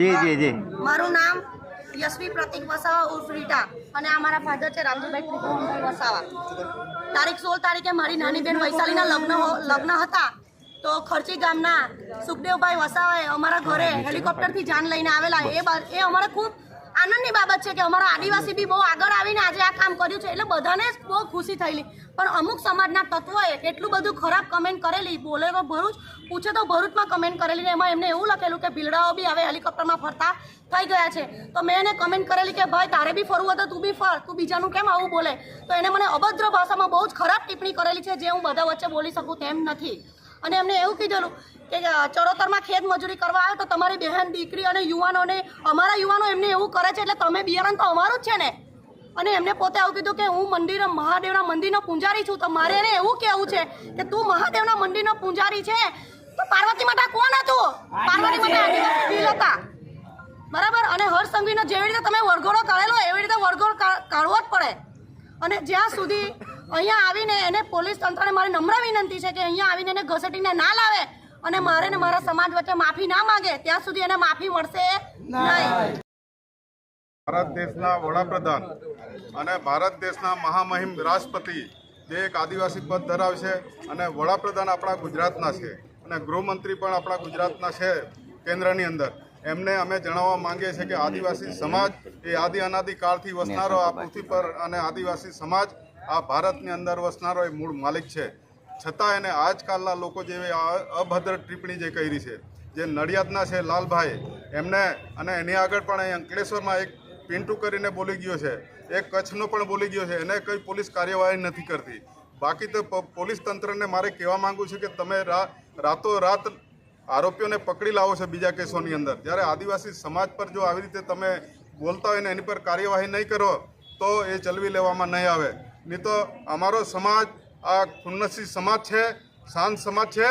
જી જી જી મારું નામ યશવી પ્રતિક વસાવા ઉર્ફ રીટા અને આ મારા ફાધર છે રામજીભાઈ ત્રિકોણભાઈ વસાવા. તારીખ 16 તારીખે મારી નાની બેન વૈશાલીના લગ્ન હતા તો ખર્ચી ગામના સુખદેવભાઈ વસાવાએ અમારા ઘરે હેલિકોપ્ટરથી જાન લઈને આવેલા. એ અમારે ખૂબ આનંદની બાબત છે કે અમારા આદિવાસી બી બહુ આગળ આવીને આજે આ કામ કર્યું છે એટલે બધાને જ બહુ ખુશી થયેલી. પણ અમુક સમાજના તત્વોએ એટલું બધું ખરાબ કમેન્ટ કરેલી, બોલે તો ભરૂચ પૂછે તો ભરૂચમાં કમેન્ટ કરેલી ને એમાં એમને એવું લખેલું કે ભીલડાઓ બી હવે હેલિકોપ્ટરમાં ફરતા થઈ ગયા છે. તો મેં એને કમેન્ટ કરેલી કે ભાઈ તારે બી ફરવું હોય તો તું બી ફર, તું બીજાનું કેમ આવું બોલે. તો એને મને અભદ્ર ભાષામાં બહુ જ ખરાબ ટિપ્પણી કરેલી છે જે હું બધા વચ્ચે બોલી શકું તેમ નથી. અને એમને એવું કીધેલું કે ચરોતરમાં ખેત મજૂરી કરવા આવે તો તમારી બહેન દીકરી અને યુવાનોને, અમારા યુવાનો એમને એવું કરે છે એટલે તમે બિયારણ તો અમારું જ છે ને. અને એમને પોતે આવું કીધું કે હું મહાદેવના મંદિરનો પૂંજારી છું. તો મારે એને એવું કહેવું છે કે તું મહાદેવના મંદિરનો પૂંજારી છે તો પાર્વતી માતા કોણ હતું? પાર્વતી માતા આદિવાસી ભીલ હતા, બરાબર. અને હર્ષ સંઘવીનો જેવી રીતે તમે વરઘોડો કાઢેલો એવી રીતે વરઘોડો કાઢવો જ પડે. અને જ્યાં સુધી અહીંયા આવીને એને પોલીસ તંત્રને મારી નમ્ર વિનંતી છે કે અહીંયા આવીને એને ઘસેટીને ના લાવે અને મારે ને મારા સમાજ વચ્ચે માફી ના માંગે ત્યાં સુધી એને માફી મળશે નહીં. ભારત દેશના વડાપ્રધાન અને ભારત દેશના મહામહિમ રાષ્ટ્રપતિ જે એક આદિવાસી પદ ધરાવશે અને વડાપ્રધાન આપણા ગુજરાતના છે અને ગૃહમંત્રી પણ આપણા ગુજરાતના છે કેન્દ્રની અંદર. એમને અમે જણાવવા માંગીએ છીએ કે આદિવાસી સમાજ એ આદિ અનાદિકાળથી વસનારો આ પૃથ્વી પર અને આદિવાસી સમાજ આ ભારતની અંદર વસનારો એ મૂળ માલિક છે. છતાં એને આજકાલના લોકો જેવી અભદ્ર ટિપ્પણી જે કરી છે, જે નડિયાદના છે લાલભાઈ એમને, અને એની આગળ પણ અહીં અંકલેશ્વરમાં એક પિન્ટુ કરીને બોલી ગયો છે, એક કચ્છનો પણ બોલી ગયો છે, એને કંઈ પોલીસ કાર્યવાહી નથી કરતી. બાકી તો પોલીસ તંત્રને મારે કહેવા માંગુ છું કે તમે રાતોરાત આરોપીઓને પકડી લાવો છો બીજા કેસોની અંદર. જ્યારે આદિવાસી સમાજ પર જો આવી રીતે તમે બોલતા હોય ને એની પર કાર્યવાહી નહીં કરો તો એ ચલવી લેવામાં નહીં આવે. નહીં તો અમારો સમાજ આ ખુન્નસી સમાજ છે, શાંત સમાજ છે,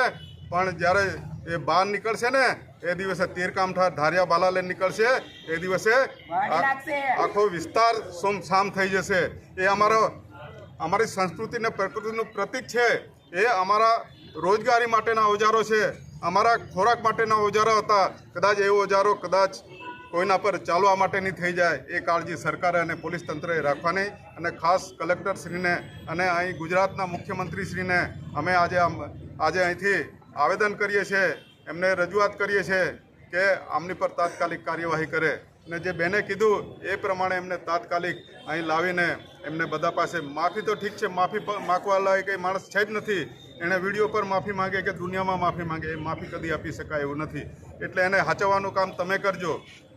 પણ જ્યારે એ બહાર નીકળશે ને એ દિવસે તીરકામઠા ધારિયા બાલા લઈને નીકળશે એ દિવસે આખો વિસ્તાર સુમસામ થઈ જશે. એ અમારી સંસ્કૃતિ અને પ્રકૃતિનું પ્રતીક છે. એ અમારા રોજગારી માટેના ઓજારો છે, અમારા ખોરાક માટેના ઓજારો હતા. કદાચ એ ઓજારો કદાચ કોઈના પર ચાલવા માટેની થઈ જાય એ કાળજી સરકારે અને પોલીસ તંત્રએ રાખવાની. અને ખાસ કલેક્ટરશ્રીને અને અહીં ગુજરાતના મુખ્યમંત્રીશ્રીને અમે આજે અહીંથી આવેદન કરીએ છીએ, એમને રજૂઆત કરીએ છીએ કે આમની પર તાત્કાલિક કાર્યવાહી કરે. અને જે બેને કીધું એ પ્રમાણે એમને તાત્કાલિક અહીં લાવીને એમને બધા પાસે માફી તો ઠીક છે, માફી માગવા લાયક કંઈ માણસ છે જ નથી. એણે વિડીયો પર માફી માંગે કે દુનિયામાં માફી માંગે, એ માફી કદી આપી શકાય એવું નથી. એટલે એને હાચવવાનું કામ તમે કરજો.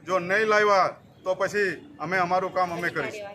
જો નહીં લાવ્યા તો પછી અમે અમારું કામ અમે કરીશું.